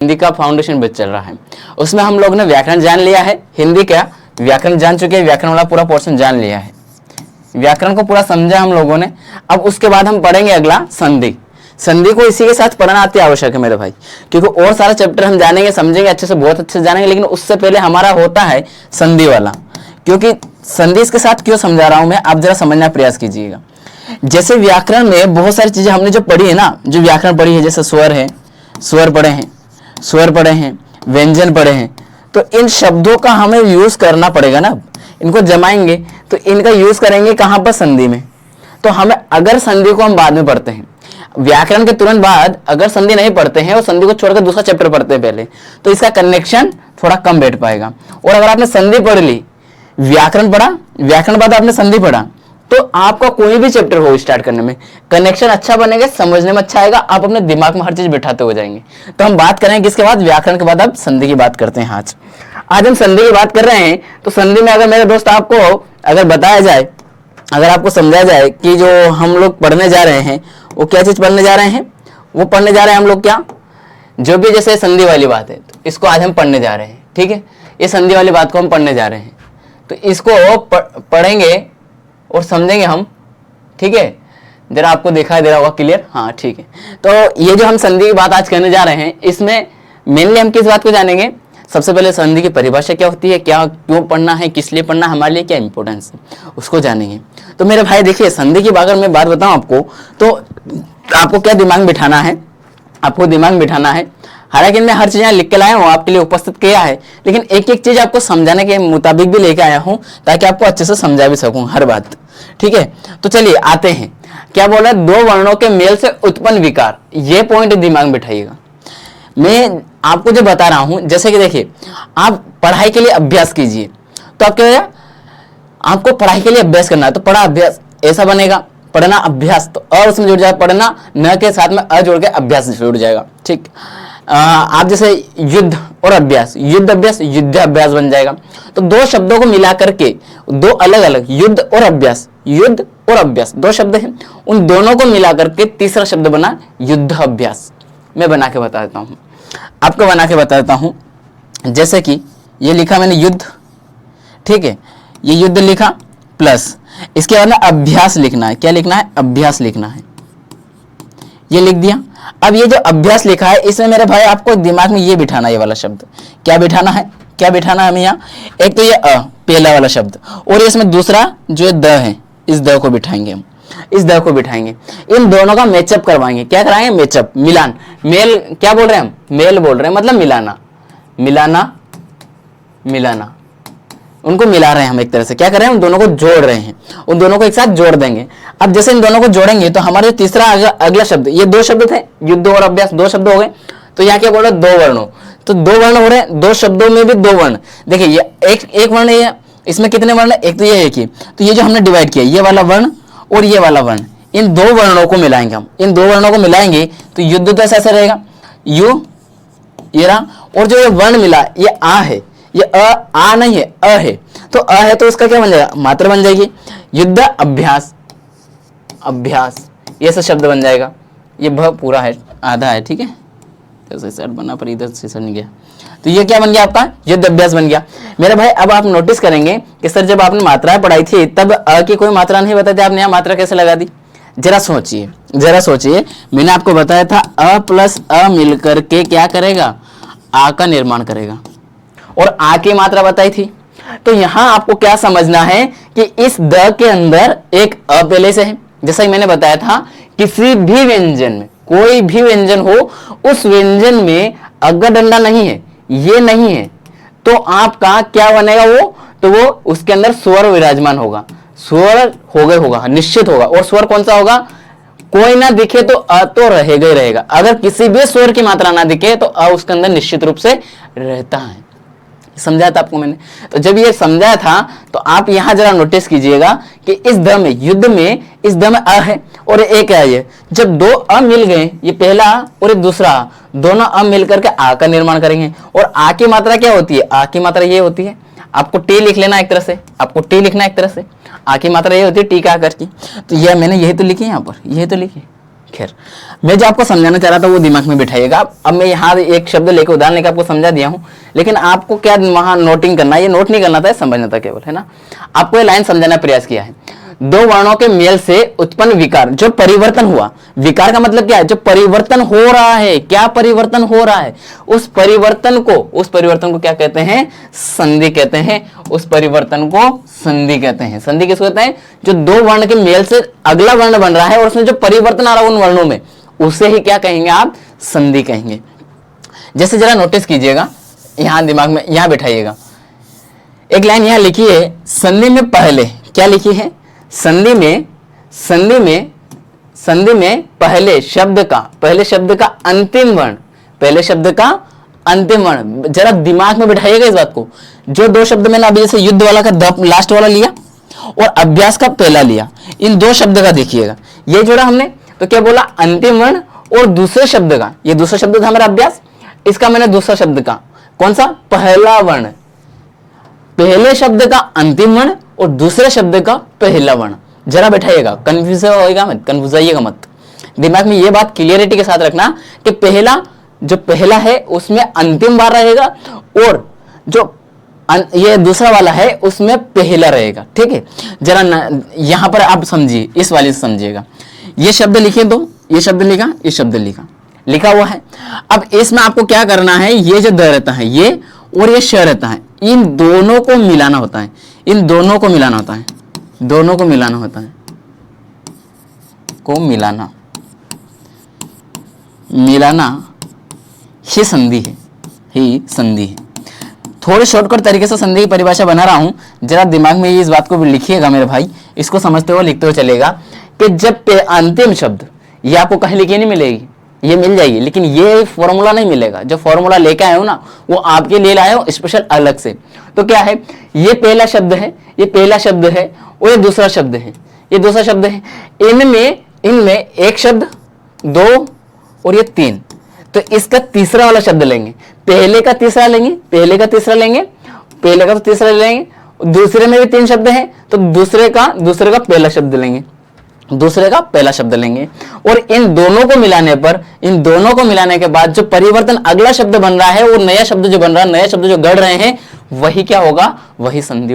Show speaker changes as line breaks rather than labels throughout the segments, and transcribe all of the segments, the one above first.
हिंदी का foundation batch चल रहा है, उसमें हम लोग ने व्याकरण जान लिया है, हिंदी का व्याकरण जान चुके हैं, व्याकरण वाला पूरा पोर्शन जान लिया है, व्याकरण को पूरा समझा हम लोगों ने। अब उसके बाद हम पढ़ेंगे अगला संधि। संधि को इसी के साथ पढ़ना अति आवश्यक है मेरे भाई, क्योंकि और सारा चैप्टर हम जानेंगे, समझेंगे अच्छे से, बहुत अच्छे से जानेंगे, लेकिन उससे पहले हमारा होता है संधि वाला। क्योंकि संधि इसके साथ क्यों समझा रहा हूं मैं, आप जरा समझने का प्रयास कीजिएगा। जैसे व्याकरण में बहुत सारी चीजें हमने जो पढ़ी है ना, जो व्याकरण पढ़ी है, जैसे स्वर है, स्वर पढ़े हैं, स्वर पढ़े हैं, व्यंजन पढ़े हैं, तो इन शब्दों का हमें यूज करना पड़ेगा ना। इनको जमाएंगे तो इनका यूज करेंगे कहां पर, संधि में। तो हमें अगर संधि को हम बाद में पढ़ते हैं, व्याकरण के तुरंत बाद अगर संधि नहीं पढ़ते हैं और संधि को छोड़कर दूसरा चैप्टर पढ़ते हैं पहले, तो इसका कनेक्शन थोड़ा कम बैठ पाएगा। और अगर आपने संधि पढ़ ली, व्याकरण पढ़ा, व्याकरण बाद आपने संधि पढ़ा, तो आपका कोई भी चैप्टर हो स्टार्ट करने में कनेक्शन अच्छा बनेगा, समझने में अच्छा आएगा, आप अपने दिमाग में हर चीज बिठाते हो जाएंगे। तो हम बात करेंगे किसके बाद, व्याकरण के बाद अब संधि की बात करते हैं। आज हम संधि की बात कर रहे हैं। तो संधि में अगर मेरे दोस्त आपको अगर बताया जाए, अगर आपको समझाया जाए कि जो हम लोग पढ़ने जा रहे हैं वो क्या चीज पढ़ने जा रहे हैं, वो पढ़ने जा रहे हैं हम लोग क्या, जो भी जैसे संधि वाली बात है, तो इसको आज हम पढ़ने जा रहे हैं। ठीक है, ये संधि वाली बात को हम पढ़ने जा रहे हैं, तो इसको पढ़ेंगे और समझेंगे हम। ठीक है, जरा आपको दिखाई दे रहा होगा क्लियर, हाँ ठीक है। तो ये जो हम संधि की बात आज करने जा रहे हैं, इसमें मेनली हम किस बात को जानेंगे, सबसे पहले संधि की परिभाषा क्या होती है, क्या क्यों पढ़ना है, किस लिए पढ़ना है, हमारे लिए क्या इंपॉर्टेंस है, उसको जानेंगे। तो मेरे भाई देखिए, संधि की अगर मैं बात बताऊं आपको, तो आपको क्या दिमाग बिठाना है, आपको दिमाग बिठाना है। हालांकि मैं हर चीज यहाँ लिख के लाया हूँ, आपके लिए उपस्थित किया है, लेकिन एक एक चीज आपको समझाने के मुताबिक भी लेके आया हूँ, ताकि आपको अच्छे से समझा भी सकूं हर बात। ठीक है, तो चलिए आते हैं। क्या बोला, दो वर्णों के मेल से उत्पन्न विकार, ये पॉइंट दिमाग में बिठाइएगा। मैं आपको जो बता रहा हूं, जैसे कि देखिए, आप पढ़ाई के लिए अभ्यास कीजिए, तो आप क्या, आपको पढ़ाई के लिए अभ्यास करना है, तो पढ़ा अभ्यास ऐसा बनेगा, पढ़ना अभ्यास, तो अ उसमें जुड़ जाएगा, पढ़ना न के साथ में अ जोड़ के अभ्यास जुड़ जाएगा। ठीक, आप जैसे युद्ध और अभ्यास, युद्ध अभ्यास, युद्ध अभ्यास बन जाएगा। तो दो शब्दों को मिला करके, दो अलग अलग, युद्ध और अभ्यास, युद्ध और अभ्यास दो शब्द हैं, उन दोनों को मिला करके तीसरा शब्द बना युद्ध अभ्यास। मैं बना के बता देता हूं, आपको बना के बता देता हूं। जैसे कि ये लिखा मैंने युद्ध, ठीक है, ये युद्ध लिखा, प्लस इसके बाद ना अभ्यास लिखना है। क्या लिखना है, अभ्यास लिखना है, ये लिख दिया। अब ये जो अभ्यास लिखा है, इसमें मेरे भाई आपको दिमाग में ये बिठाना है, ये वाला शब्द क्या बिठाना है, क्या बिठाना है हमें यहाँ, एक तो ये पहला वाला शब्द, और इसमें दूसरा जो द है, इस द को बिठाएंगे हम, इस द को बिठाएंगे, इन दोनों का मैचअप करवाएंगे। क्या कराएंगे, मैचअप, मिलान, मेल, क्या बोल रहे हैं हम, मेल बोल रहे हैं, मतलब मिलाना, मिलाना, मिलाना, उनको मिला रहे हैं हम एक तरह से। क्या कर रहे हैं, उन दोनों को जोड़ रहे हैं, उन दोनों को एक साथ जोड़ देंगे। अब जैसे इन दोनों को जोड़ेंगे, तो हमारे तीसरा अगला शब्द, ये दो शब्द थे, युद्ध और अभ्यास, दो शब्द हो गए। तो यहाँ क्या बोल रहे हैं, दो वर्णों, तो दो वर्ण हो रहे हैं, दो शब्दों में भी दो वर्ण। देखिए ये एक वर्ण है, इसमें कितने वर्ण है, एक तो ये एक ही, तो ये जो हमने डिवाइड किया, ये वाला वर्ण और ये वाला वर्ण, इन दो वर्णों को मिलाएंगे हम, इन दो वर्णों को मिलाएंगे तो युद्ध तो ऐसा रहेगा, यू, ये रहा, और जो ये वर्ण मिला ये आ है, ये आ नहीं है, अ है, तो अ है तो उसका क्या बन जाएगा, मात्रा बन जाएगी, युद्ध अभ्यास, अभ्यास, ये सब शब्द बन जाएगा। ये भ पूरा है, आधा है, ठीक है, तो सर बना पर इधर से सर नहीं गया, तो ये क्या बन गया आपका, युद्ध अभ्यास बन गया। मेरे भाई अब आप नोटिस करेंगे कि सर जब आपने मात्राएं पढ़ाई थी तब अ की कोई मात्रा नहीं बताई थी, आपने यहाँ मात्रा कैसे लगा दी, जरा सोचिए, जरा सोचिए। मैंने आपको बताया था अ प्लस अ मिलकर के क्या करेगा, आ का निर्माण करेगा, और आ की मात्रा बताई थी। तो यहां आपको क्या समझना है कि इस द के अंदर एक अ पहले से है, जैसा कि मैंने बताया था, किसी भी व्यंजन में, कोई भी व्यंजन हो, उस व्यंजन में अग्र डंडा नहीं है, ये नहीं है, तो आपका क्या बनेगा वो, तो वो उसके अंदर स्वर विराजमान होगा, स्वर हो गए होगा, निश्चित होगा। और स्वर कौन सा होगा, कोई ना दिखे तो अ तो रहेगा ही रहेगा, अगर किसी भी स्वर की मात्रा ना दिखे तो अ उसके अंदर निश्चित रूप से रहता है। समझाया था आपको मैंने। तो जब ये समझाया था तो आप यहां जरा नोटिस कीजिएगा कि इस द में, युद्ध में, इस द में अ है और एक है ये, जब दो अ मिल गए, ये पहला और एक दूसरा, दोनों अ मिलकर के आ का निर्माण करेंगे। और आ की मात्रा क्या होती है, आ की मात्रा ये होती है, आपको टी लिख लेना एक तरह से, आपको टी लिखना एक तरह से, आ की मात्रा ये होती है टी का आकर की। तो यह मैंने यही तो लिखी है यहाँ पर, यही तो लिखी, खैर, मैं जो आपको समझाना चाह रहा था वो दिमाग में बिठाइएगा। अब मैं यहाँ एक शब्द लेकर उदाहरण लेकर आपको समझा दिया हूँ, लेकिन आपको क्या वहां नोटिंग करना है, ये नोट नहीं करना था, समझना था केवल, है ना। आपको ये लाइन समझाने का प्रयास किया है। दो वर्णों के मेल से उत्पन्न विकार, जो परिवर्तन हुआ, विकार का मतलब क्या है, जो परिवर्तन हो रहा है, क्या परिवर्तन हो रहा है, उस परिवर्तन को क्या कहते हैं, संधि कहते हैं। उस परिवर्तन को संधि कहते हैं। संधि किसको कहते हैं, जो दो वर्ण के मेल से अगला वर्ण बन रहा है और उसमें जो परिवर्तन आ रहा है उन वर्णों में, उसे ही क्या कहेंगे आप, संधि कहेंगे। जैसे जरा नोटिस कीजिएगा, यहां दिमाग में यहां बैठाइएगा, एक लाइन यहां लिखी है, संधि में पहले, क्या लिखी है, संधि में पहले शब्द का अंतिम वर्ण, जरा दिमाग में बिठाइएगा इस बात को। जो दो शब्द मैंने अभी जैसे युद्ध वाला का द लास्ट वाला लिया और अभ्यास का पहला लिया, इन दो शब्द का देखिएगा, ये जोड़ा हमने तो क्या बोला, अंतिम वर्ण और दूसरे शब्द का, ये दूसरा शब्द था हमारा अभ्यास, इसका मैंने दूसरा शब्द का कौन सा, पहला वर्ण, पहले शब्द का अंतिम वर्ण और दूसरे शब्द का पहला वर्ण। जरा बैठाइएगा, कंफ्यूज होएगा मत, कंफ्यूज आइएगा मत, दिमाग में ये बात क्लियरिटी के साथ रखना कि पहला है उसमें अंतिम बार रहेगा और जो ये दूसरा वाला है उसमें पहला रहेगा, ठीक है। जरा यहां पर आप समझिए, इस वाले से समझिएगा, ये शब्द लिखे दो, ये शब्द लिखा, ये शब्द लिखा हुआ है। अब इसमें आपको क्या करना है, ये जो द रहता है ये और ये श रहता है, इन दोनों को मिलाना होता है, दोनों को मिलाना ही संधि है। थोड़े शॉर्टकट तरीके से संधि की परिभाषा बना रहा हूं, जरा दिमाग में इस बात को लिखिएगा मेरे भाई, इसको समझते हुए लिखते हुए चलेगा कि जब अंतिम शब्द, ये आपको कहीं लिखी नहीं मिलेगी, ये मिल जाएगी, लेकिन ये फॉर्मूला नहीं मिलेगा। जो फॉर्मूला लेके आए हो ना, वो आपके लिए लाए हो स्पेशल अलग से। तो क्या है, ये पहला शब्द है और ये दूसरा शब्द है, इनमें एक शब्द, दो और ये तीन, तो इसका तीसरा वाला शब्द लेंगे, पहले का तीसरा लेंगे, दूसरे में भी तीन शब्द हैं तो दूसरे का पहला शब्द लेंगे, और इन दोनों को मिलाने के बाद जो परिवर्तन अगला शब्द बन रहा है, वो नया शब्द जो बन रहा है, नया शब्द जो गढ़ रहे हैं, वही क्या होगा, वही संधि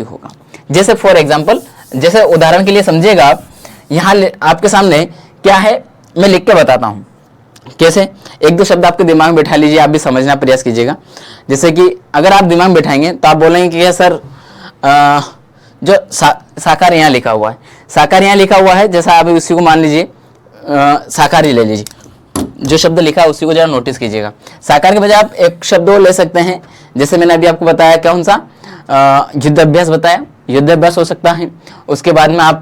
होगा। जैसे फॉर एग्जाम्पल, जैसे उदाहरण के लिए समझिएगा आप, यहाँ आपके सामने क्या है, मैं लिख के बताता हूं कैसे। एक दो शब्द आपके दिमाग में बैठा लीजिए, आप भी समझना प्रयास कीजिएगा। जैसे कि अगर आप दिमाग में बैठाएंगे तो आप बोलेंगे कि सर जो साकार यहाँ लिखा हुआ है, जैसा आप उसी को मान लीजिए, साकार ही ले लीजिए, जो शब्द लिखा है उसी को जरा नोटिस कीजिएगा। साकार के बजाय आप एक शब्द और ले सकते हैं, जैसे मैंने अभी आपको बताया, कौन सा, युद्धाभ्यास बताया, युद्धाभ्यास हो सकता है। उसके बाद में आप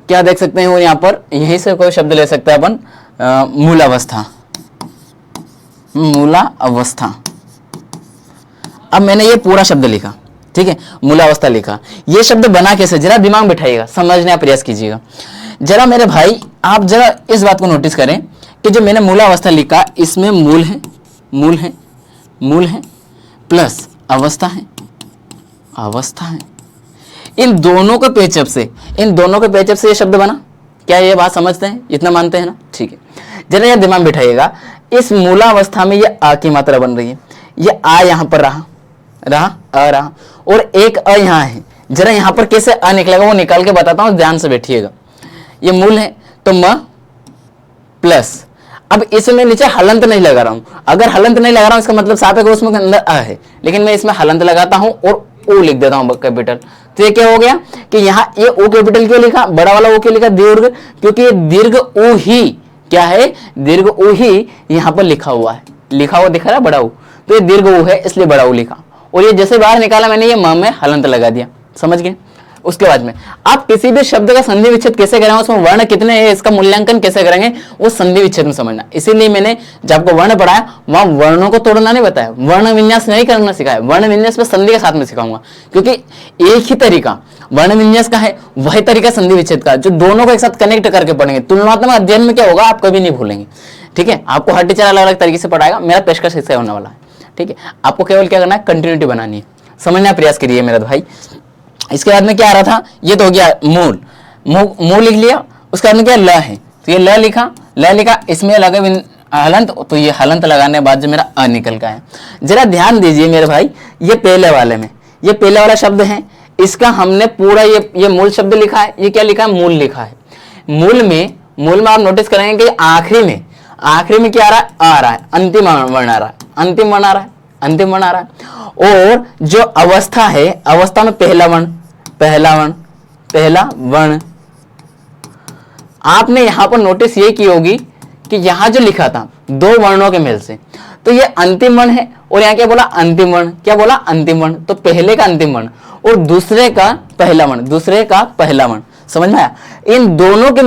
क्या देख सकते हैं, वो यहाँ पर यहीं से कोई शब्द ले सकते हैं अपन, मूलावस्था। अब मैंने ये पूरा शब्द लिखा, ठीक है, मूलावस्था लिखा। ये शब्द बना कैसे, जरा दिमाग बिठाइएगा, समझने का प्रयास कीजिएगा। जरा मेरे भाई आप जरा इस बात को नोटिस करें कि जो मैंने मूलावस्था लिखा, इसमें मूल है प्लस अवस्था है। इन दोनों के पेचअप से ये शब्द बना। क्या ये बात समझते हैं, इतना मानते हैं ना, ठीक है। जरा यह दिमाग बिठाइएगा, इस मूलावस्था में ये आ की मात्रा बन रही है, ये आ यहां पर रहा, और एक अ यहां है। जरा यहां पर कैसे अ निकलेगा वो निकाल के बताता हूं, ध्यान से बैठिएगा। ये मूल है तो म प्लस, अब इसमें नीचे हलंत नहीं लगा रहा हूं। अगर हलंत नहीं लगा रहा हूं इसका मतलब साफ है कि उसमें अंदर अ है, लेकिन मैं इसमें हलंत लगाता हूं और ओ लिख देता हूं कैपिटल। तो ये क्या हो गया कि यहाँ ये ओ कैपिटल क्यों लिखा, बड़ा वाला ओ क्यों लिखा, दीर्घ, क्योंकि ये दीर्घ ओ ही क्या है, दीर्घ ओ ही यहाँ पर लिखा हुआ दिखा रहा है, बड़ा ओ, तो ये दीर्घ ओ है इसलिए बड़ा ओ लिखा, और ये जैसे बाहर निकाला मैंने, ये म में हलंत लगा दिया, समझ गए। उसके बाद में आप किसी भी शब्द का संधि विच्छेद कैसे करेंगे, उसमें वर्ण कितने हैं इसका मूल्यांकन कैसे करेंगे, वो संधि विच्छेद में समझना। इसीलिए मैंने जब आपको वर्ण पढ़ाया वहां वर्णों को तोड़ना नहीं बताया, वर्ण विन्यास नहीं करना सिखाया, वर्ण विन्यास में संधि के साथ में सिखाऊंगा, क्योंकि एक ही तरीका वर्ण विन्यास का है, वही तरीका संधि विच्छेद का, जो दोनों को एक साथ कनेक्ट करके पढ़ेंगे। तुलनात्मक अध्ययन में क्या होगा आप कभी नहीं भूलेंगे, ठीक है। आपको हर टीचर अलग अलग तरीके से पढ़ाएगा, मेरा पेशकश इससे होने वाला है, ठीक है। आपको केवल क्या करना है, कंटिन्यूटी बनानी है, समझने का प्रयास करिए मेरा भाई। इसके बाद में क्या आ रहा था, ये तो हो गया मूल लिख लिया, उसका अर्थ क्या ल है, तो ये ल लिखा, इसमें लगे हलंत, तो ये हलंत लगाने के बाद जो मेरा अ निकल का है। जरा ध्यान दीजिए मेरे भाई, ये पहले वाले में, ये पहले वाला शब्द है, इसका हमने पूरा ये मूल शब्द लिखा है, ये क्या लिखा है, मूल लिखा है। मूल में आप नोटिस करेंगे कि आखिरी में क्या आ रहा है, अंतिम वर्ण आ रहा है। और जो अवस्था है, अवस्था में पहला वर्ण आपने यहां पर नोटिस ये की होगी कि यहां जो लिखा था दो वर्णों के मेल से, तो ये अंतिम वर्ण है, और यहां क्या बोला, अंतिम वर्ण, तो पहले का अंतिम वर्ण और दूसरे का पहला वर्ण, समझ में आया। इन दोनों के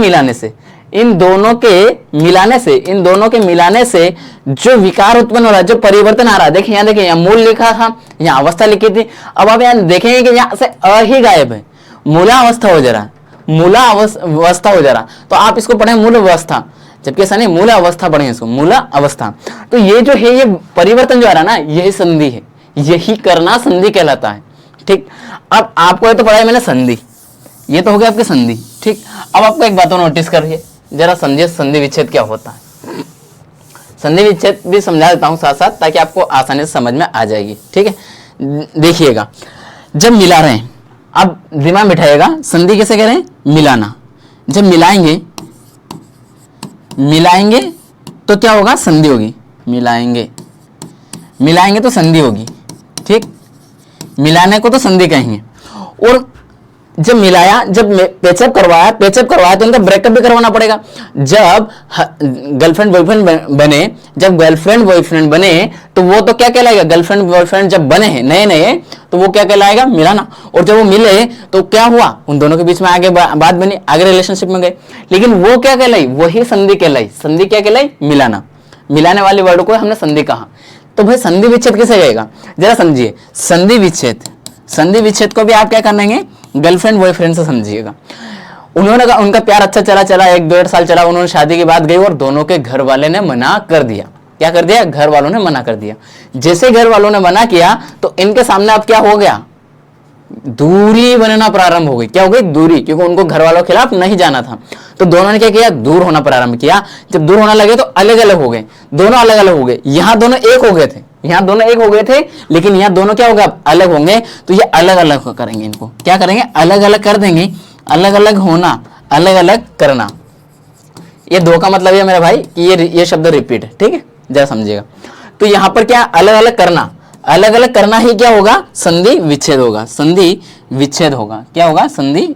मिलाने से जो विकार उत्पन्न हो रहा है, जो परिवर्तन आ रहा है, देखिए यहाँ मूल लिखा था, यहाँ अवस्था लिखी थी, अब आप यहाँ देखेंगे कि यहाँ से अ ही गायब है, मूला अवस्था हो जा रहा, तो आप इसको पढ़े मूल अवस्था, जबकि ऐसा नहीं, मूल अवस्था पढ़े इसको, मूला अवस्था। तो ये जो है, ये परिवर्तन जो आ रहा है ना, यही संधि है, यही करना संधि कहलाता है। ठीक, अब आपको ये तो पढ़ा है मैंने संधि, ये तो हो गया आपकी संधि। ठीक, अब आपको एक बात और नोटिस करिए, जरा समझिए संधि विच्छेद क्या होता है। संधि विच्छेद भी समझा देता हूं साथ साथ, ताकि आपको आसानी से समझ में आ जाएगी। ठीक है, देखिएगा, जब मिला रहे हैं, अब दिमाग बिठाइएगा, संधि कैसे कह रहे हैं, मिलाना। जब मिलाएंगे तो क्या होगा, संधि होगी, मिलाएंगे तो संधि होगी। ठीक, मिलाने को तो संधि कहेंगे। और जब मिलाया, जब पेचअप करवाया तो इनका ब्रेकअप भी करवाना पड़ेगा। जब गर्लफ्रेंड बॉयफ्रेंड बने तो वो तो क्या कहलाएगा, गर्लफ्रेंड बॉयफ्रेंड जब बने हैं नए तो वो क्या कहलाएगा, मिलाना। और जब वो मिले तो क्या हुआ, उन दोनों के बीच में आगे बात बनी, आगे रिलेशनशिप में गए, लेकिन वो क्या कहलाई, वही संधि कहलाई। संधि क्या कहलाई, मिलाना। मिलाने वाले वर्ड को हमने संधि कहा। तो भाई संधि विच्छेद कैसे गएगा, जरा समझिए। संधि विच्छेद को भी आप क्या करेंगे, गर्लफ्रेंड बॉयफ्रेंड से समझिएगा। उन्होंने कहा, उनका प्यार अच्छा चला 1-1.5 साल चला, उन्होंने शादी की बात गई और दोनों के घर वाले ने मना कर दिया। क्या कर दिया, घर वालों ने मना कर दिया। जैसे घर वालों ने मना किया तो इनके सामने अब क्या हो गया, दूरी बनना प्रारंभ हो गई। क्या हो गई, दूरी, क्योंकि उनको घर वालों के खिलाफ नहीं जाना था। तो दोनों ने क्या किया, दूर होना प्रारंभ किया। जब दूर होना लगे तो अलग अलग हो गए, दोनों अलग अलग हो गए। यहाँ दोनों एक हो गए थे, लेकिन यहाँ दोनों क्या हो गए, अलग होंगे। तो ये अलग अलग करेंगे, इनको क्या करेंगे, अलग अलग कर देंगे। अलग अलग होना, अलग अलग करना, ये दो का मतलब है मेरा भाई कि ये शब्द रिपीट है। ठीक है, जरा समझिएगा। तो यहाँ पर क्या, अलग अलग करना ही क्या होगा, संधि विच्छेद होगा। क्या होगा, संधि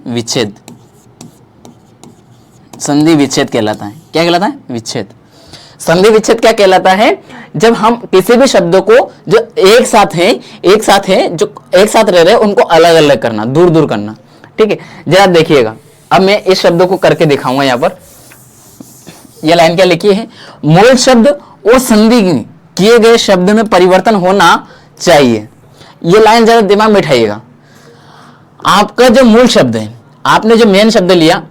विच्छेद कहलाता है। क्या कहलाता है, विच्छेद। संधि विच्छेद क्या कहलाता है, जब हम किसी भी शब्द को जो एक साथ है जो एक साथ रह रहे हैं उनको अलग अलग करना, दूर दूर करना। ठीक है, जरा देखिएगा, अब मैं इस शब्द को करके दिखाऊंगा। यहाँ पर यह लाइन क्या लिखी है, मूल शब्द और संधि किए गए शब्द में परिवर्तन होना चाहिए। ये लाइन जरा दिमाग में बिठाइएगा। आपका जो मूल शब्द है, आपने जो मेन शब्द लिया,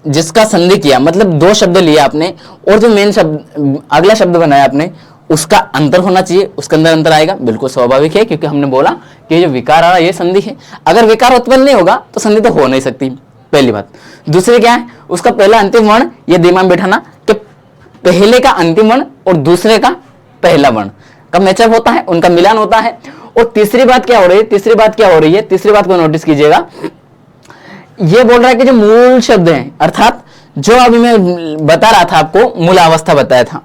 जिसका संधि किया, मतलब दो शब्द लिया आपने, और जो मेन शब्द अगला शब्द बनाया आपने, उसका अंतर होना चाहिए। उसके अंदर अंतर आएगा, बिल्कुल स्वाभाविक है, क्योंकि हमने बोला कि जो विकार आ रहा है ये संधि है। अगर विकार उत्पन्न नहीं होगा तो संधि तो हो नहीं सकती, पहली बात। दूसरी क्या है, उसका पहला अंतिम वर्ण, ये दिमाग में बिठाना कि पहले का अंतिम वर्ण और दूसरे का पहला वर्ण कब मैचअप होता है, उनका मिलान होता है। और तीसरी बात क्या हो रही है, तीसरी बात को नोटिस कीजिएगा। ये बोल रहा है कि जो मूल शब्द हैं, अर्थात जो अभी मैं बता रहा था आपको, मूलावस्था बताया था,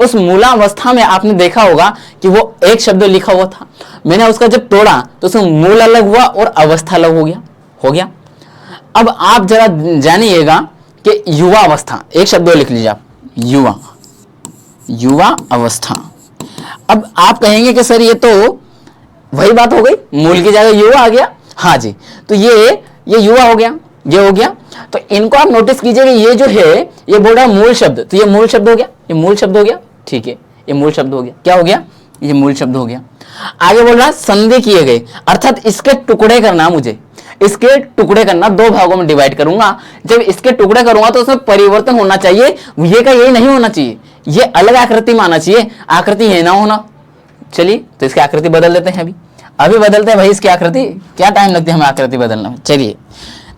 उस मूलावस्था में आपने देखा होगा कि वो एक शब्द लिखा हुआ था। मैंने उसका जब तोड़ा तो उसमें मूल अलग हुआ और अवस्था अलग हो गया। अब आप जरा जानिएगा कि युवा अवस्था, एक शब्द लिख लीजिए आप, युवा अवस्था। अब आप कहेंगे कि सर ये तो वही बात हो गई, मूल की जगह युवा आ गया। हाँ जी, तो ये युवा हो गया, ये हो गया। तो इनको आप नोटिस कीजिए कि ये जो है, ये बोल रहा है मूल शब्द, तो ये मूल शब्द हो गया, ठीक है, ये मूल शब्द हो गया। क्या हो गया, ये मूल शब्द हो गया। आगे बोल रहा है संधि किए गए, अर्थात इसके टुकड़े करना, मुझे इसके टुकड़े करना, दो भागों में डिवाइड करूंगा। जब इसके टुकड़े करूंगा तो उसमें परिवर्तन होना चाहिए, ये का यही नहीं होना चाहिए, ये अलग आकृति में आना चाहिए, आकृति ये ना होना। चलिए, तो इसकी आकृति बदल देते हैं, अभी बदलते हैं भाई इसकी आकृति। क्या टाइम लगती है हमें आकृति बदलना में। चलिए,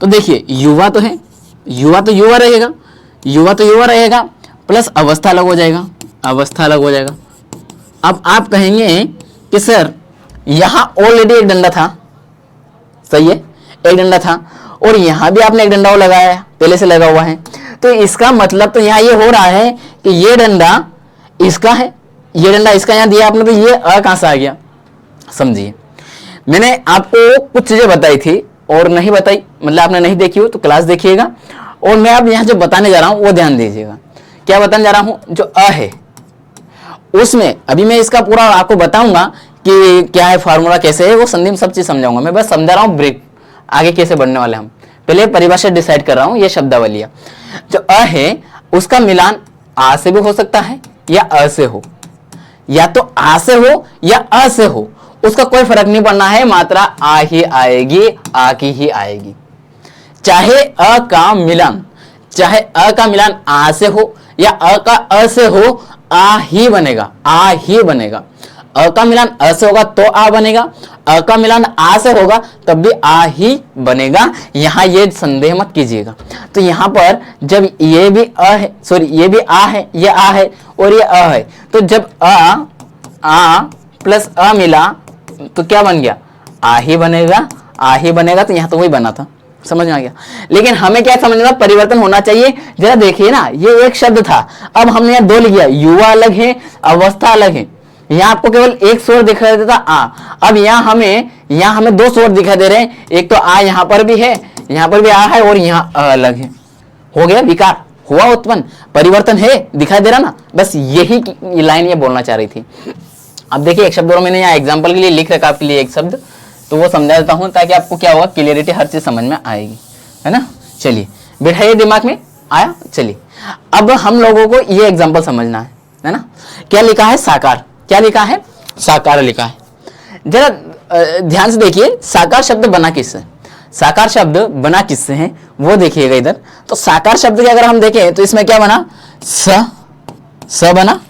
तो देखिए, युवा तो है, युवा तो युवा रहेगा, युवा तो युवा रहेगा, प्लस अवस्था अलग हो जाएगा, अवस्था अलग हो जाएगा। अब आप कहेंगे कि सर यहां ऑलरेडी एक डंडा था, सही है, एक डंडा था, और यहां भी आपने एक डंडा लगाया है, पहले से लगा हुआ है, तो इसका मतलब तो यहां ये हो रहा है कि ये डंडा इसका है, ये डंडा इसका यहां दिया आपने, तो ये अ कहां से आ गया, समझिए। मैंने आपको कुछ चीजें बताई थी और नहीं बताई, मतलब आपने नहीं देखी हो तो क्लास देखिएगा, और मैं अब यहां जो बताने जा रहा हूं वो ध्यान दीजिएगा। क्या बताने जा रहा हूं, जो अ है उसमें अभी मैं इसका पूरा आपको बताऊंगा कि क्या है फार्मूला, कैसे है, वो संधि में सब चीज समझाऊंगा। मैं बस समझा रहा हूं ब्रेक, आगे कैसे बढ़ने वाले हम, पहले परिभाषा डिसाइड कर रहा हूं, ये शब्दावलियां। जो अ है उसका मिलान आ से भी हो सकता है या अ से हो, या तो आ से हो या अ से हो, उसका कोई फर्क नहीं पड़ना है, मात्रा आ ही आएगी, आ की ही आएगी। चाहे अ का मिलान, चाहे अ का मिलान आ से हो या अ का अ से हो, आ ही बनेगा, आ ही बनेगा। अ का मिलान अ से होगा तो आ बनेगा, अ का मिलान आ से होगा तब भी आ ही बनेगा, यहां ये संदेह मत कीजिएगा। तो यहां पर जब ये भी अ है, सॉरी ये भी आ है, ये आ है और ये अ है, तो जब आ प्लस अ मिला तो क्या बन गया, आ ही बनेगा, आ ही बनेगा। तो यहां तो वही बना था, समझ में आ गया। लेकिन हमें क्या समझना, परिवर्तन होना चाहिए। जरा देखिए ना, ये एक शब्द था, अब हमने यहाँ दो लिख दिया, युवा अलग है, अवस्था अलग है। यहाँ आपको केवल एक स्वर दिखाई देता आ, अब यहाँ हमें दो स्वर दिखाई दे रहे हैं, एक तो आ यहाँ पर भी है, यहाँ पर भी आ है, और यहाँ अ अलग है। हो गया विकार, हुआ उत्पन्न, परिवर्तन है, दिखाई दे रहा ना। बस यही लाइन ये बोलना चाह रही थी। अब देखिए एक शब्द और मैंने यहाँ एग्जाम्पल के लिए लिख रखा आपके लिए एक शब्द, तो वो समझा देता हूं ताकि आपको क्या होगा, क्लियरिटी हर चीज समझ में आएगी, है ना। चलिए बैठाइए, दिमाग में आया। चलिए अब हम लोगों को ये एग्जांपल समझना है ना। क्या लिखा है, साकार, क्या लिखा है, साकार लिखा है। जरा ध्यान से देखिए, साकार शब्द बना किससे, साकार शब्द बना किससे है वो देखिएगा इधर। तो साकार शब्द के अगर हम देखें तो इसमें क्या बना, स बना,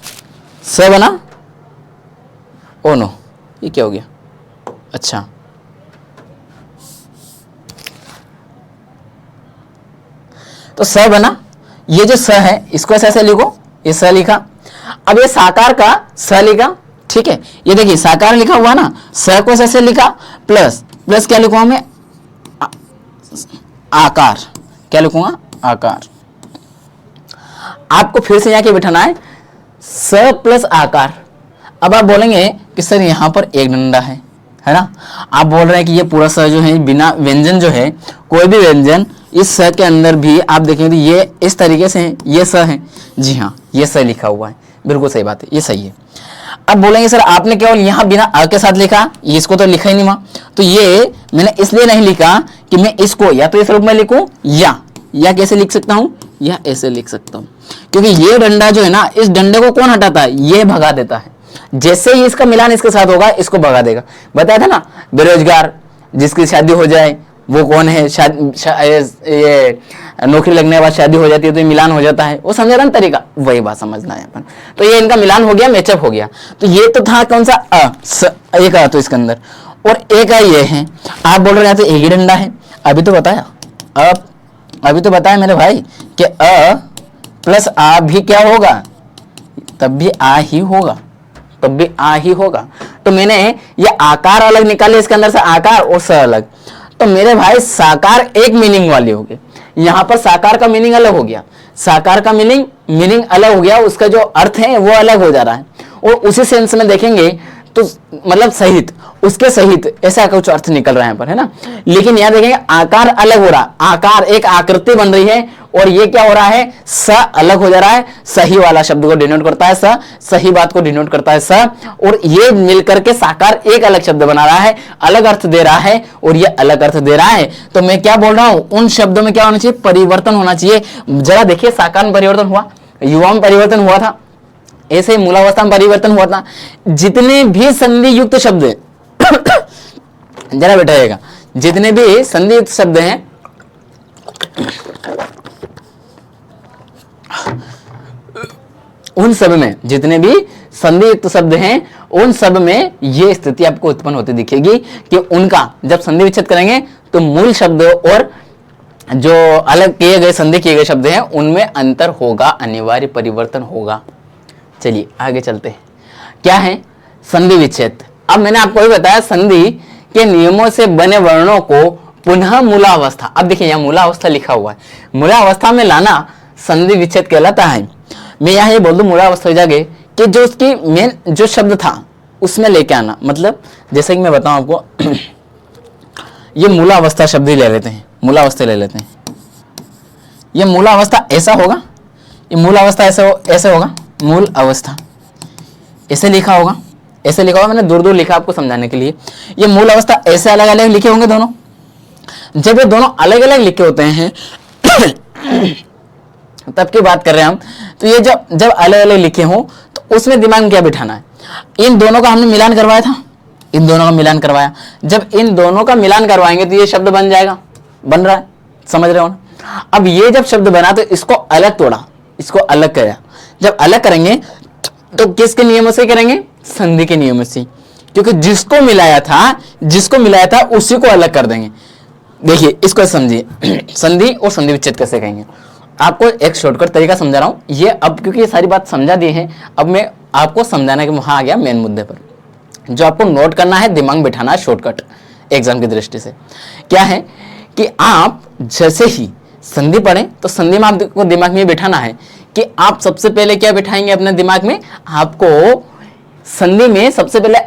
स बना, ओ नो ये क्या हो गया, अच्छा तो स बना, ये जो स है इसको ऐसे लिखो, ये स लिखा। अब ये साकार का स लिखा, ठीक है। ये देखिए साकार लिखा हुआ ना, स को ऐसे लिखा, प्लस प्लस क्या लिखूंगा मैं, आकार, क्या लिखूंगा, आकार। आपको फिर से यहां के बिठाना है, स प्लस आकार। अब आप बोलेंगे कि सर यहां पर एक डंडा है ना। आप बोल रहे हैं कि ये पूरा स जो है, बिना व्यंजन जो है, कोई भी व्यंजन इस स के अंदर भी आप देखेंगे तो ये इस तरीके से है, ये स है, जी हाँ ये स लिखा हुआ है, बिल्कुल सही बात है, ये सही है। अब बोलेंगे सर आपने केवल यहां बिना अ के साथ लिखा, इसको तो लिखा ही नहीं वहां, तो ये मैंने इसलिए नहीं लिखा कि मैं इसको या तो इस रूप में लिखूं या कैसे लिख सकता हूं, या ऐसे लिख सकता हूं, क्योंकि ये डंडा जो है ना, इस डंडे को कौन हटाता है, ये भगा देता है। जैसे ही इसका मिलान इसके साथ होगा, इसको भगा देगा। बताया था ना, बेरोजगार जिसकी शादी हो जाए वो कौन है, ये नौकरी लगने के बाद शादी हो जाती है तो ये मिलान हो जाता है, वो समझ रहा ना तरीका, वही बात समझना है अपन। तो ये इनका मिलान हो गया, मैचअप हो गया। तो ये तो था कौन सा, एक आ तो इसके अंदर, और एक आ ये है। आप बोल रहे हैं तो एक ही डंडा है, अभी तो बताया, अभी तो बताया मेरे भाई कि अ प्लस आ भी क्या होगा, तब भी आ ही होगा, तब भी आ ही होगा। तो मैंने ये आकार अलग निकाले, इसके अंदर से आकार और स अलग, तो मेरे भाई साकार एक मीनिंग वाली हो गई। यहां पर साकार का मीनिंग अलग हो गया, साकार का मीनिंग अलग हो गया, उसका जो अर्थ है वो अलग हो जा रहा है। और उसी सेंस में देखेंगे तो मतलब सहित, उसके सहित ऐसा कुछ अर्थ निकल रहा है यहाँ पर, है ना। लेकिन यहाँ देखेंगे आकार अलग हो रहा, आकार एक आकृति बन रही है, और ये क्या हो रहा है, स अलग हो जा रहा है। सही वाला शब्द को डिनोट करता है स, सही बात को डिनोट करता है स, और ये मिलकर के साकार एक अलग शब्द बना रहा है, अलग अर्थ दे रहा है, और ये अलग अर्थ दे रहा है। तो मैं क्या बोल रहा हूं, उन शब्दों में क्या होना चाहिए, परिवर्तन होना चाहिए। जरा देखिए साकार में परिवर्तन हुआ, युवा में परिवर्तन हुआ था, ऐसे मूलावस्था में परिवर्तन हुआ था। जितने भी संधि युक्त शब्द हैं जरा बैठाइएगा, जितने भी संधि युक्त शब्द हैं उन सब में, जितने भी संधि युक्त शब्द हैं उन सब में ये स्थिति आपको उत्पन्न होती दिखेगी कि उनका जब संधि विच्छेद करेंगे तो मूल शब्द और जो अलग किए गए संधि किए गए शब्द हैं उनमें अंतर होगा, अनिवार्य परिवर्तन होगा। चलिए आगे चलते हैं। क्या है? संधि विच्छेद। अब मैंने आपको भी बताया संधि के नियमों से बने वर्णों को पुनः मूलावस्था, अब देखिए यहाँ मूलावस्था लिखा हुआ है, मूलावस्था में लाना संधि विच्छेद कहलाता है। मैं यहाँ ये बोल दूं मूलावस्था हो जाएगी कि जो उसकी मेन जो शब्द था उसमें लेके आना, मतलब जैसे कि मैं बताऊं आपको ये मूलावस्था शब्द ही ले लेते हैं, मूलावस्था ले लेते हैं। ये मूलावस्था ऐसा होगा, ये मूलावस्था ऐसे होगा, मूल अवस्था ऐसे लिखा होगा, ऐसे लिखा होगा, मैंने दूर दूर लिखा आपको समझाने के लिए। ये मूल अवस्था ऐसे अलग अलग लिखे होंगे दोनों। जब ये दोनों अलग अलग लिखे होते हैं तब की बात कर रहे हैं हम, तो ये जब अलग अलग लिखे हों तो उसमें दिमाग में क्या बिठाना है? इन दोनों का हमने मिलान करवाया था, इन दोनों का मिलान करवाया, जब इन दोनों का मिलान करवाएंगे तो ये शब्द बन जाएगा, बन रहा है, समझ रहे हो ना? अब ये जब शब्द बना तो इसको अलग तोड़ा, इसको अलग किया, जब अलग करेंगे तो किसके नियमों से करेंगे? संधि के नियमों से, क्योंकि जिसको मिलाया था उसी को अलग कर देंगे। देखिए इसको समझिए संधि और संधि विच्छेद कैसे कहेंगे। आपको एक शॉर्टकट तरीका समझा रहा हूं ये, अब क्योंकि ये सारी बात समझा दी है, अब मैं आपको समझाने के वहां आ गया मेन मुद्दे पर। जो आपको नोट करना है, दिमाग में बिठाना है, शॉर्टकट एग्जाम की दृष्टि से क्या है कि आप जैसे ही संधि पढ़ें तो संधि में आपको दिमाग में बिठाना है कि आप सबसे पहले क्या बिठाएंगे अपने दिमाग में? आपको संधि में सबसे पहले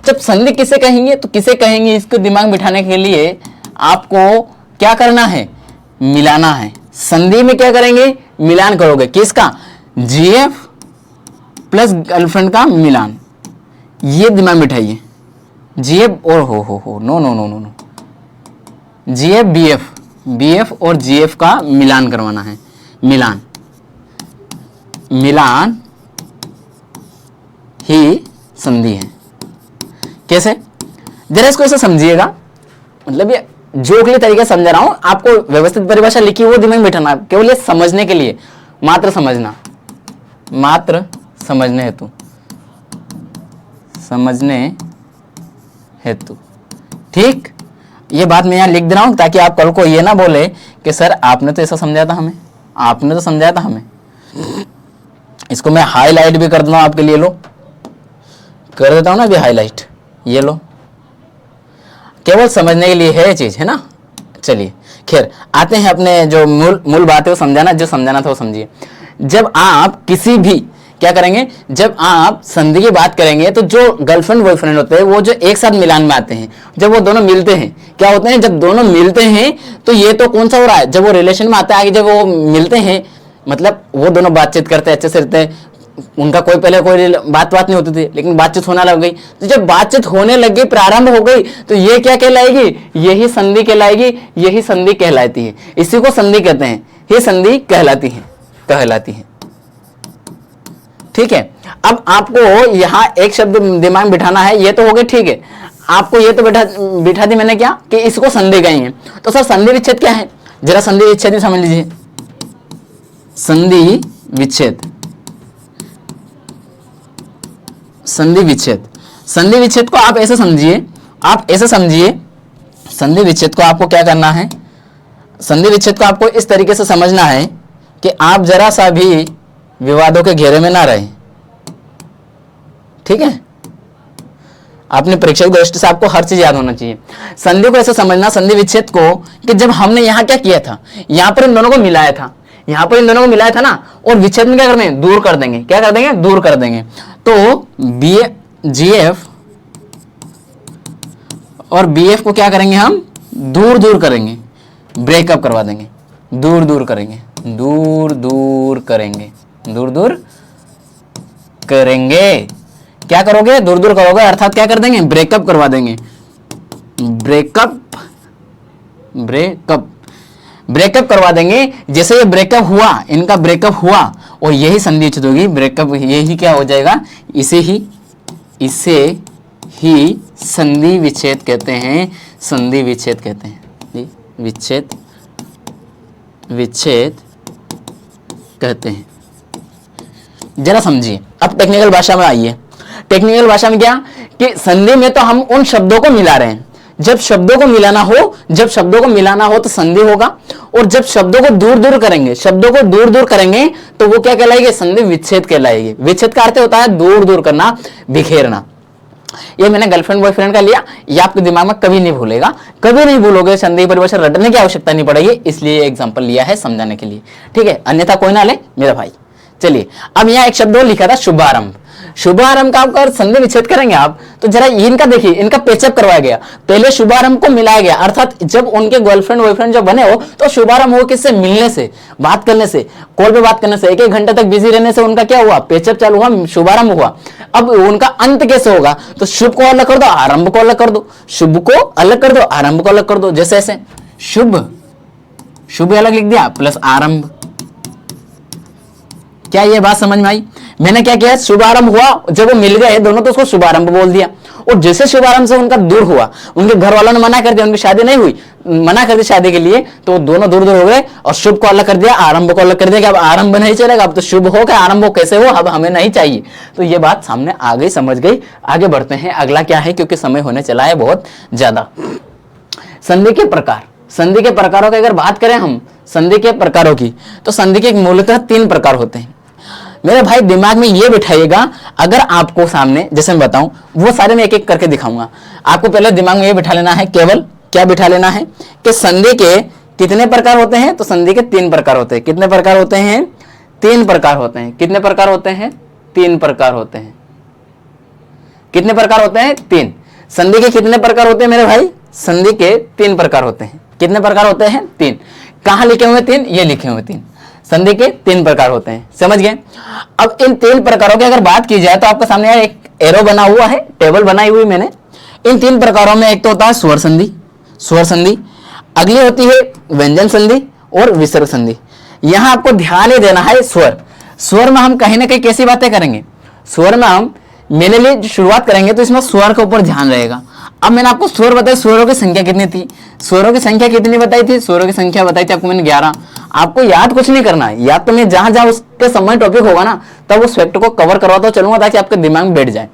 जब संधि किसे कहेंगे तो किसे कहेंगे, इसको दिमाग बिठाने के लिए आपको क्या करना है? मिलाना है। संधि में क्या करेंगे? मिलान करोगे, किसका? जीएफ प्लस गर्लफ्रेंड का मिलान, ये दिमाग बिठाइए। जीएफ और हो no no no no no, GF BF, BF और जीएफ का मिलान करवाना है। मिलान ही संधि है। कैसे? जरा इसको ऐसे समझिएगा, मतलब ये जोकली तरीके से समझा रहा हूं आपको, व्यवस्थित परिभाषा लिखी वो दिमाग में बिठाना, केवल ये समझने के लिए, मात्र समझना, मात्र समझने हेतु, समझने हेतु। ठीक, ये बात मैं यहां लिख दे रहा हूं ताकि आप कल को ये ना बोले कि सर आपने तो ऐसा समझाया था हमें, आपने तो समझाया था हमें। इसको मैं हाईलाइट भी कर दूंगा आपके लिए, लो कर देता हूं ना अभी हाईलाइट, ये लो, केवल समझने के लिए है ये चीज, है ना। चलिए खैर आते हैं अपने जो मूल बात है वो समझाना, जो समझाना था वो समझिए। जब आप किसी भी क्या करेंगे, जब आप संधि की बात करेंगे तो जो गर्लफ्रेंड बॉयफ्रेंड होते हैं वो जो एक साथ मिलान में आते हैं, जब वो दोनों मिलते हैं क्या होते हैं? जब दोनों मिलते हैं तो ये तो कौन सा हो रहा है? जब वो रिलेशन में आता है, जब वो मिलते हैं मतलब वो दोनों बातचीत करते हैं, अच्छे से रहते हैं, उनका कोई पहले कोई बात नहीं होती थी, लेकिन बातचीत होने लग गई। तो जब बातचीत होने लगी, प्रारंभ हो गई, तो ये क्या कहलाएगी? यही संधि कहलाएगी, यही संधि कहलाती है, इसी को संधि कहते हैं, ये संधि कहलाती है। ठीक है, अब आपको यहां एक शब्द दिमाग में बिठाना है, ये तो हो गया, ठीक है, आपको ये तो बिठा दी मैंने क्या कि इसको संधि कहेंगे। तो सर संधि विच्छेद क्या है? जरा संधि विच्छेद भी समझ लीजिए। संधि विच्छेद, संधि विच्छेद को आप ऐसे समझिए, संधि विच्छेद को आपको क्या करना है? संधि विच्छेद को आपको इस तरीके से समझना है कि आप जरा सा भी विवादों के घेरे में ना रहें। ठीक है, अपनी परीक्षा की दृष्टि से आपको हर चीज याद होना चाहिए। संधि को ऐसे समझना, संधि विच्छेद को, कि जब हमने यहां क्या किया था, यहां पर इन दोनों को मिलाया था, ना, और विच्छेद में क्या कर देंगे? दूर कर देंगे। क्या कर देंगे? दूर कर देंगे। तो जीएफ और बीएफ को क्या करेंगे हम? दूर करेंगे, ब्रेकअप करवा देंगे, दूर करेंगे, दूर करेंगे। क्या करोगे? दूर करोगे, अर्थात क्या कर देंगे? ब्रेकअप करवा देंगे। ब्रेकअप करवा देंगे। जैसे ये ब्रेकअप हुआ, इनका ब्रेकअप हुआ और यही संधि विच्छेद होगी। ब्रेकअप यही क्या हो जाएगा? इसे ही संधि विच्छेद कहते हैं, संधि विच्छेद कहते हैं, विच्छेद कहते हैं। जरा समझिए, अब टेक्निकल भाषा में आइए। टेक्निकल भाषा में क्या कि संधि में तो हम उन शब्दों को मिला रहे हैं जब शब्दों को मिलाना हो तो संधि होगा, और जब शब्दों को दूर दूर करेंगे तो वो क्या कहलाएगी? संधि विच्छेद कहलाएगी। विच्छेद का अर्थ होता है दूर दूर करना, बिखेरना। ये मैंने गर्लफ्रेंड बॉयफ्रेंड का लिया, ये आपके दिमाग में कभी नहीं भूलेगा, कभी नहीं भूलोगे, संधि परिभाषा रटने की आवश्यकता नहीं पड़ेगी, इसलिए एग्जांपल लिया है समझाने के लिए, ठीक है, अन्यथा कोई ना ले मेरा भाई। चलिए अब यहाँ एक शब्द और लिखा था शुभारंभ। शुभारंभ का अगर संधि विच्छेद करेंगे आप तो जरा इनका देखिए, इनका पेचअप करवाया गया, पहले शुभारंभ को मिलाया गया, अर्थात जब उनके गर्लफ्रेंड बॉयफ्रेंड जब बने हो तो शुभारंभ हो किससे? मिलने से, बात करने से, कॉल पे बात करने से, एक घंटे तक बिजी रहने से उनका क्या हुआ? पेचअप चालू हुआ, शुभारंभ हुआ। अब उनका अंत कैसे होगा? तो शुभ को अलग कर दो, आरंभ को अलग कर दो, शुभ को अलग कर दो, आरंभ को अलग कर दो, जैसे ऐसे शुभ अलग लिख दिया प्लस आरंभ। क्या ये बात समझ में आई? मैंने क्या किया? शुभारंभ हुआ, जब वो मिल गए दोनों तो उसको शुभारंभ बोल दिया, और जैसे शुभारंभ से उनका दूर हुआ, उनके घर वालों ने मना कर दिया, उनकी शादी नहीं हुई, मना कर दी शादी के लिए, तो दोनों दूर दूर हो गए, और शुभ को अलग कर दिया, आरंभ को अलग कर दिया कि अब आरंभ नहीं चलेगा, अब तो शुभ हो क्या आरंभ हो, कैसे हो, अब हमें नहीं चाहिए। तो ये बात सामने आ गई, समझ गई। आगे बढ़ते हैं, अगला क्या है, क्योंकि समय होने चला है बहुत ज्यादा। संधि के प्रकार, संधि के प्रकारों की अगर बात करें हम, संधि के प्रकारों की, तो संधि के मूलतः 3 प्रकार होते हैं। मेरे भाई दिमाग में ये बिठाइएगा, अगर आपको सामने जैसे मैं बताऊं वो सारे मैं एक एक करके दिखाऊंगा, आपको पहले दिमाग में ये बिठा लेना है, केवल क्या बिठा लेना है कि संधि के कितने प्रकार होते हैं? तो संधि के 3 प्रकार होते हैं। कितने प्रकार होते हैं? 3 प्रकार होते हैं। कितने प्रकार होते हैं? 3 प्रकार होते हैं। कितने प्रकार होते हैं? 3। संधि के कितने प्रकार होते हैं मेरे भाई? संधि के 3 प्रकार होते हैं। कितने प्रकार होते हैं? 3। कहां लिखे हुए 3? ये लिखे हुए 3। संधि के 3 प्रकार होते हैं, समझ गए? अब इन 3 प्रकारों की अगर बात की जाए तो आपके सामने एक एरो बना हुआ है, टेबल बनाई हुई मैंने। इन 3 प्रकारों में एक तो होता है स्वर संधि, स्वर संधि, अगली होती है व्यंजन संधि और विसर्ग संधि। यहां आपको ध्यान ही देना है स्वर। स्वर में हम कहीं ना कहीं कैसी बातें करेंगे? स्वर में हम मेरे लिए शुरुआत करेंगे तो इसमें स्वर के ऊपर ध्यान रहेगा। अब मैंने आपको स्वर बताया, स्वरों की संख्या कितनी थी? स्वरों की संख्या कितनी बताई थी? स्वरों की संख्या बताई थी आपको मैंने 11। आपको याद कुछ नहीं करना है, याद तो मैं जहां जहां उसके समय टॉपिक होगा ना तब उस फैक्ट को कवर करवाता चलूंगा ताकि आपके दिमाग में बैठ जाए।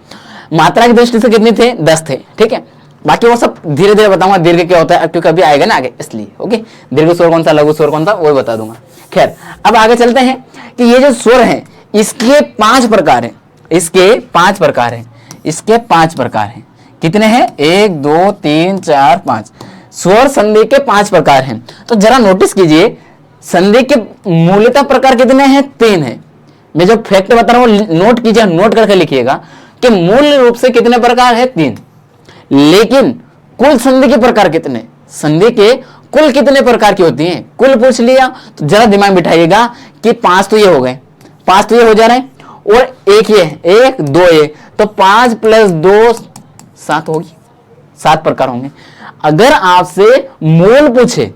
मात्रा की दृष्टि से कितने थे? 10 थे, ठीक है। बाकी वो सब धीरे धीरे बताऊंगा, दीर्घ क्या होता है क्योंकि अभी आएगा ना आगे, इसलिए ओके। दीर्घ स्वर कौन सा, लघु स्वर कौन सा, वो बता दूंगा। खैर अब आगे चलते हैं कि ये जो स्वर है इसके 5 प्रकार है, इसके 5 प्रकार है, इसके 5 प्रकार है। कितने हैं? 1 2 3 4 5। स्वर संधि के 5 प्रकार हैं। तो जरा नोटिस कीजिए, संधि के मूलतः प्रकार कितने हैं? 3 है। मैं जो फैक्ट बता रहा हूं नोट कीजिए, नोट करके लिखिएगा कि मूल रूप से कितने प्रकार है? 3। लेकिन कुल संधि के प्रकार कितने? संधि के कुल कितने प्रकार की होती हैं? कुल पूछ लिया तो जरा दिमाग बिठाइएगा कि 5 तो ये हो गए, 5 तो ये हो जा रहे हैं, और एक ये 1 2 ये, तो 5 + 2 7 होगी, 7 प्रकार होंगे। अगर आपसे मूल पूछे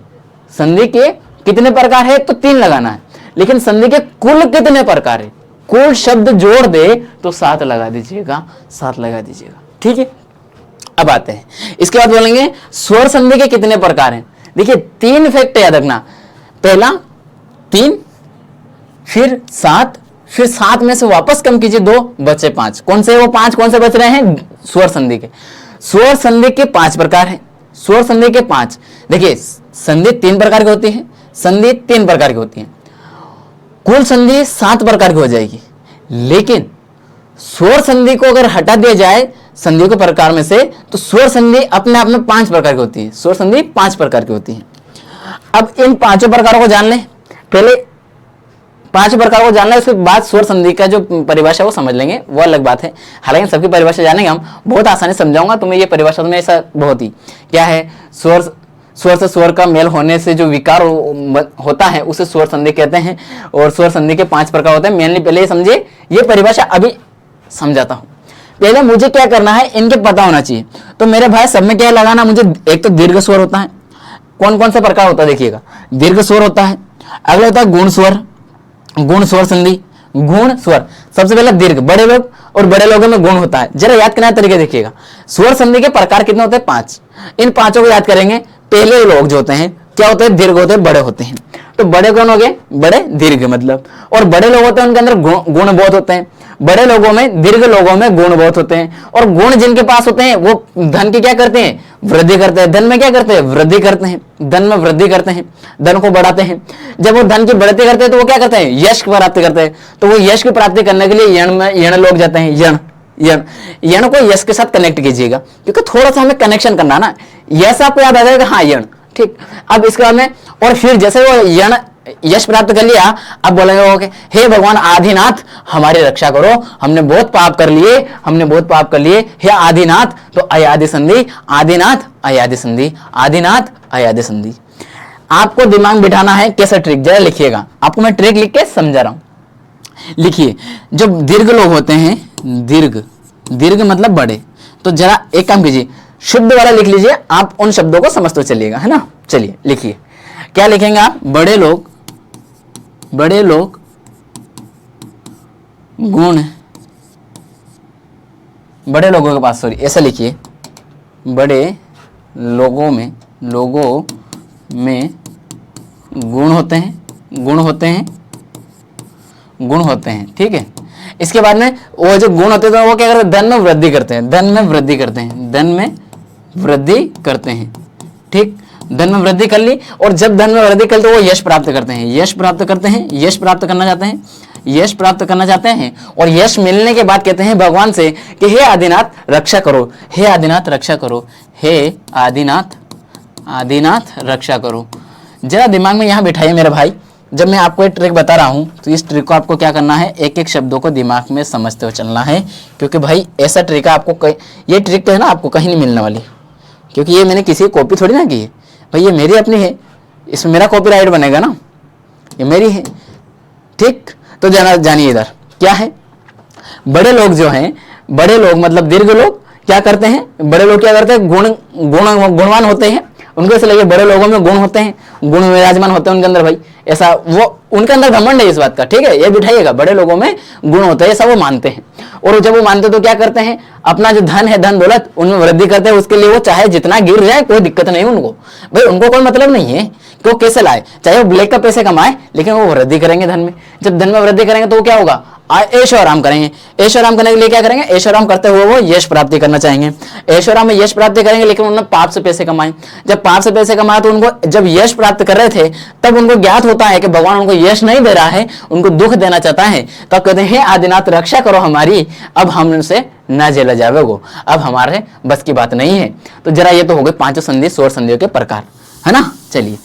संधि के कितने प्रकार है तो 3 लगाना है, लेकिन संधि के कुल कितने प्रकार है, कुल शब्द जोड़ दे तो 7 लगा दीजिएगा, 7 लगा दीजिएगा, ठीक है। अब आते हैं इसके बाद बोलेंगे स्वर संधि के कितने प्रकार हैं। देखिए 3 फैक्ट याद रखना, पहला 3, फिर 7, फिर 7 में से वापस कम कीजिए 2, बचे 5। कौन से वो 5 कौन से बच रहे हैं? स्वर संधि के। स्वर संधि के 5 प्रकार हैं। स्वर संधि के 5, देखिए संधि 3 प्रकार की होती है, संधि 3 प्रकार की होती है, कुल संधि 7 प्रकार की हो जाएगी। लेकिन स्वर संधि को अगर हटा दिया जाए संधियों के प्रकार में से तो स्वर संधि अपने आप में 5 प्रकार की होती है। स्वर संधि 5 प्रकार की होती है। अब इन 5 प्रकारों को जान लें, पहले 5 प्रकार को जानना है, उसके बाद स्वर संधि का जो परिभाषा वो समझ लेंगे, वो अलग बात है। हालांकि सबकी परिभाषा जानेंगे हम, बहुत आसानी से समझाऊंगा तुम्हें ये परिभाषा में। ऐसा बहुत ही क्या है, स्वर से स्वर का मेल होने से जो विकार होता है उसे स्वर संधि कहते हैं, और स्वर संधि के 5 प्रकार होते हैं। मेनली पहले ये समझे, ये परिभाषा अभी समझाता हूं। पहले मुझे क्या करना है, इनके पता होना चाहिए। तो मेरे भाई सब में क्या लगाना मुझे, एक तो दीर्घ स्वर होता है, कौन कौन सा प्रकार होता है देखिएगा, दीर्घ स्वर होता है, अगला होता है गुण स्वर, गुण स्वर संधि, गुण स्वर। सबसे पहले दीर्घ, बड़े लोग और बड़े लोगों में गुण होता है। जरा याद करने का तरीका देखिएगा, स्वर संधि के प्रकार कितने होते हैं? 5। इन 5 को याद करेंगे। पहले लोग जो होते हैं क्या होते हैं? दीर्घ होते हैं, बड़े होते हैं। तो बड़े कौन हो गए? बड़े दीर्घ मतलब। और बड़े लोग होते हैं उनके अंदर गुण बहुत होते हैं। बड़े लोगों में, दीर्घ लोगों में गुण बहुत होते हैं। और गुण जिनके पास होते हैं वो धन की क्या करते हैं? वृद्धि करते हैं, धन में क्या करते हैं, वृद्धि करते हैं, धन में वृद्धि करते हैं, धन को बढ़ाते हैं। जब वो धन की बढ़ोतरी करते हैं तो वो क्या करते हैं, यश की प्राप्ति करते हैं। तो वो यश की प्राप्ति करने के लिए यण में यण लोग जाते हैं, यण यण यण को यश के साथ कनेक्ट कीजिएगा, क्योंकि थोड़ा सा हमें कनेक्शन करना ना, यश आपको याद आ जाएगा, हाँ यण, ठीक। अब इसके बाद में और फिर जैसे वो यण यश प्राप्त कर लिया, अब बोलेंगे ओके, हे भगवान आदिनाथ हमारी रक्षा करो, हमने बहुत पाप कर लिए, हमने बहुत पाप कर लिए, हे आदिनाथ। तो अयादि संधि, आदिनाथ अयादि संधि, आदिनाथ अयादि संधि। आपको दिमाग बिठाना है, कैसा ट्रिक, जरा लिखिएगा, आपको मैं ट्रिक लिख के समझा रहा हूं। लिखिए, जब दीर्घ लोग होते हैं, दीर्घ, दीर्घ मतलब बड़े, तो जरा एक काम कीजिए, शुद्ध वाला लिख लीजिए, आप उन शब्दों को समझते चलिएगा, है ना। चलिए लिखिए, क्या लिखेंगे आप, बड़े लोग, बड़े लोग गुण, बड़े लोगों के पास, सॉरी ऐसा लिखिए, बड़े लोगों में गुण होते हैं, गुण होते हैं, गुण होते हैं, ठीक है। इसके बाद में वो जो गुण होते हैं वो क्या करते हैं, धन में वृद्धि करते हैं, धन में वृद्धि करते हैं, धन में वृद्धि करते हैं, ठीक। धन में वृद्धि कर ली, और जब धन में वृद्धि कर तो वो यश प्राप्त करते हैं, यश प्राप्त करते हैं, यश प्राप्त करना चाहते हैं, यश प्राप्त करना चाहते हैं। और यश मिलने के बाद कहते हैं भगवान से कि हे आदिनाथ रक्षा करो, हे आदिनाथ रक्षा करो, हे आदिनाथ, आदिनाथ रक्षा करो। जरा दिमाग में यहाँ बिठाइए मेरे भाई, जब मैं आपको एक ट्रिक बता रहा हूं तो इस ट्रिक को आपको क्या करना है, एक एक शब्दों को दिमाग में समझते हुए चलना है, क्योंकि भाई ऐसा ट्रिक है आपको, ये ट्रिक तो है ना आपको कहीं नहीं मिलने वाली, क्योंकि ये मैंने किसी कॉपी थोड़ी ना की है भाई, ये मेरी अपनी है, इसमें मेरा कॉपीराइट बनेगा ना, ये मेरी है, ठीक। तो जानिए इधर क्या है, बड़े लोग जो हैं, बड़े लोग मतलब दीर्घ लोग क्या करते हैं, बड़े लोग क्या करते हैं, गुणवान होते हैं, उनको ऐसा लगे बड़े लोगों में गुण होते हैं, गुण विराजमान होते हैं उनके अंदर, भाई ऐसा वो उनके अंदर घमंड है इस बात का, ठीक है, ये बिठाइएगा, बड़े लोगों में गुण होते हैं, ऐसा वो मानते हैं। और जब वो मानते हैं तो क्या करते हैं, अपना जो धन है, धन दौलत, उनमें वृद्धि करते हैं, उसके लिए वो चाहे जितना गिर जाए कोई दिक्कत नहीं उनको, भाई उनको कोई मतलब नहीं है कि वो कैसे लाए, चाहे वो ब्लैक का पैसे कमाए, लेकिन वो वृद्धि करेंगे धन में। जब धन में वृद्धि करेंगे तो वो क्या होगा, ऐश और आराम करेंगे, ऐश और आराम करने के लिए क्या करेंगे, ऐश और आराम करते हुए वो यश प्राप्ति करना चाहेंगे, ऐश और आराम में यश प्राप्ति करेंगे, लेकिन उन्होंने पाप से पैसे कमाए। जब पाप से पैसे कमाए तो उनको जब यश प्राप्त कर रहे थे तब उनको ज्ञात होता है कि भगवान उनको यश नहीं दे रहा है, उनको दुख देना चाहता है, तब कहते हैं हे आदिनाथ रक्षा करो हमारी, अब हमसे ना झेला जावे वो, अब हमारे बस की बात नहीं है। तो जरा ये तो हो गए पांचों संधि, स्वर संधियों के प्रकार, है ना। चलिए,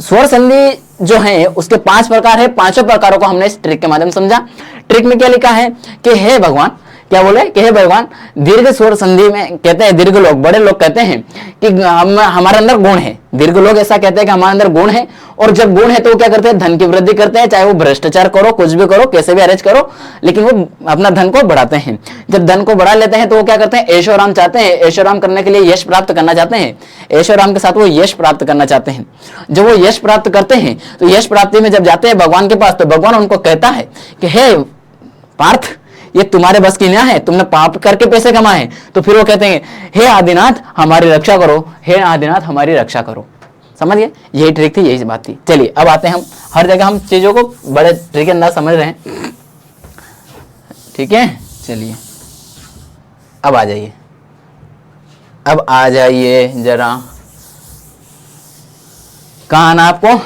स्वर संधि जो है उसके 5 प्रकार है, पांचों प्रकारों को हमने इस ट्रिक के माध्यम से समझा। ट्रिक में क्या लिखा है कि हे भगवान, क्या बोले कि हे भगवान, दीर्घ स्वर संधि में कहते हैं, दीर्घ लोग, बड़े लोग कहते हैं कि हमारे अंदर गुण है, दीर्घ लोग ऐसा कहते हैं कि हमारे अंदर गुण है, और जब गुण है तो वो क्या करते हैं, धन की वृद्धि करते हैं, चाहे वो भ्रष्टाचार करो, कुछ भी करो, कैसे भी अरेंज करो, लेकिन वो अपना धन को बढ़ाते हैं। जब धन को बढ़ा लेते हैं तो वो क्या करते हैं, ऐशोराम चाहते हैं, ऐशोराम करने के लिए यश प्राप्त करना चाहते हैं, ऐशोराम के साथ वो यश प्राप्त करना चाहते हैं। जब वो यश प्राप्त करते हैं तो यश प्राप्ति में जब जाते हैं भगवान के पास, तो भगवान उनको कहता है कि हे पार्थ, ये तुम्हारे बस की ना है, तुमने पाप करके पैसे कमाए। तो फिर वो कहते हैं हे आदिनाथ हमारी रक्षा करो, हे आदिनाथ हमारी रक्षा करो। समझ गए, यही ट्रिक थी, यही बात थी। चलिए अब आते हैं, हम हर जगह हम चीजों को बड़े ट्रिक के अंदर समझ रहे हैं, ठीक है। चलिए अब आ जाइए, अब आ जाइए जरा, कहाँ आना आपको,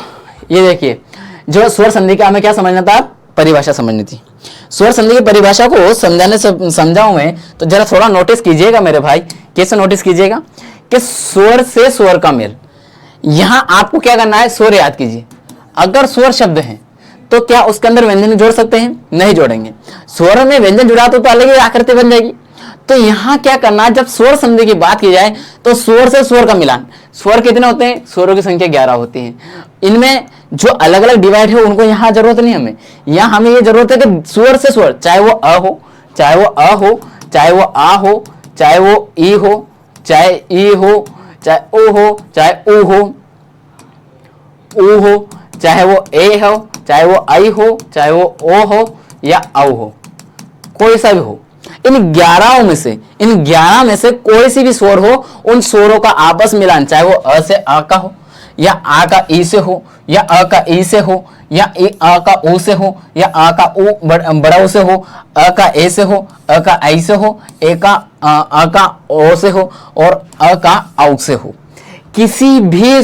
ये देखिए, जो स्वर संधि का हमें क्या समझना था, परिभाषा समझनी थी। स्वर संधि की परिभाषा को समझाने से समझाऊं मैं, तो जरा थोड़ा नोटिस कीजिएगा मेरे भाई। कैसे नोटिस कीजिएगा कि स्वर से स्वर का मेल, यहां आपको क्या करना है, स्वर याद कीजिए। अगर स्वर शब्द है तो क्या उसके अंदर व्यंजन जोड़ सकते हैं, नहीं जोड़ेंगे। स्वर में व्यंजन जुड़ा तो अलग ही आकृति बन जाएगी। तो यहां क्या करना, जब स्वर संधि की बात की जाए तो स्वर से स्वर का मिलान। स्वर कितने होते हैं, स्वरों की संख्या 11 होती है। इनमें जो अलग अलग डिवाइड है उनको यहाँ जरूरत नहीं, हमें यहाँ हमें ये जरूरत है कि स्वर से स्वर, चाहे वो अ हो, चाहे वो अ हो, चाहे वो आ हो, चाहे वो ई हो, चाहे ई हो, चाहे ओ हो, चाहे ऊ हो, ऊ हो, चाहे वो ए हो, चाहे वो आई हो, चाहे वो ओ हो या औ हो, कोई सा भी हो। इन 11 में से कोई सी भी स्वर हो, उन स्वरों का आपस मिलान, चाहे वो अ से आ का हो या आ का ई से हो, या अ का ई से हो, या अ का ओ से हो, या अ का ओ बड़ा ओ से हो, अ का ए से हो, अ का आई से हो, अ का ओ से हो, और अ का औ से हो। किसी भी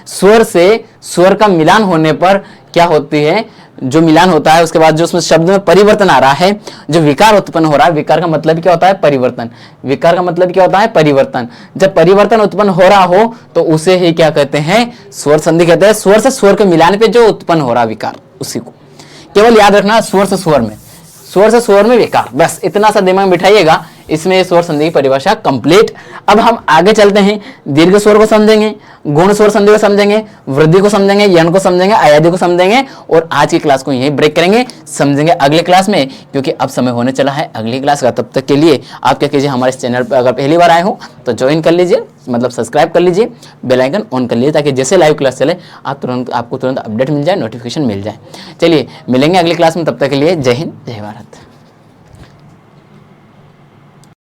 स्वर से स्वर का मिलान होने पर क्या होती है, जो मिलान होता है उसके बाद जो उसमें शब्द में परिवर्तन आ रहा है, जो विकार उत्पन्न हो रहा है, विकार का मतलब क्या होता है, परिवर्तन। विकार का मतलब क्या होता है, परिवर्तन। जब परिवर्तन उत्पन्न हो रहा हो तो उसे ही क्या कहते हैं, स्वर संधि कहते हैं। स्वर से स्वर के मिलान पे जो उत्पन्न हो रहा विकार, उसी को केवल याद रखना, स्वर से स्वर में विकार, बस इतना सा दिमाग बिठाइएगा, इसमें स्वर संधि की परिभाषा कंप्लीट। अब हम आगे चलते हैं, दीर्घ स्वर को समझेंगे, गुण स्वर संधि को समझेंगे, वृद्धि को समझेंगे, यण को समझेंगे, अयादि को समझेंगे, और आज की क्लास को यहीं ब्रेक करेंगे, समझेंगे अगले क्लास में, क्योंकि अब समय होने चला है अगली क्लास का। तब तक के लिए आप क्या कीजिए, हमारे इस चैनल पर अगर पहली बार आए हो तो ज्वाइन कर लीजिए, मतलब सब्सक्राइब कर लीजिए, बेल आइकन ऑन कर लीजिए, ताकि जैसे लाइव क्लास चले आपको तुरंत अपडेट मिल जाए, नोटिफिकेशन मिल जाए। चलिए मिलेंगे अगली क्लास में, तब तक के लिए जय हिंद, जय भारत।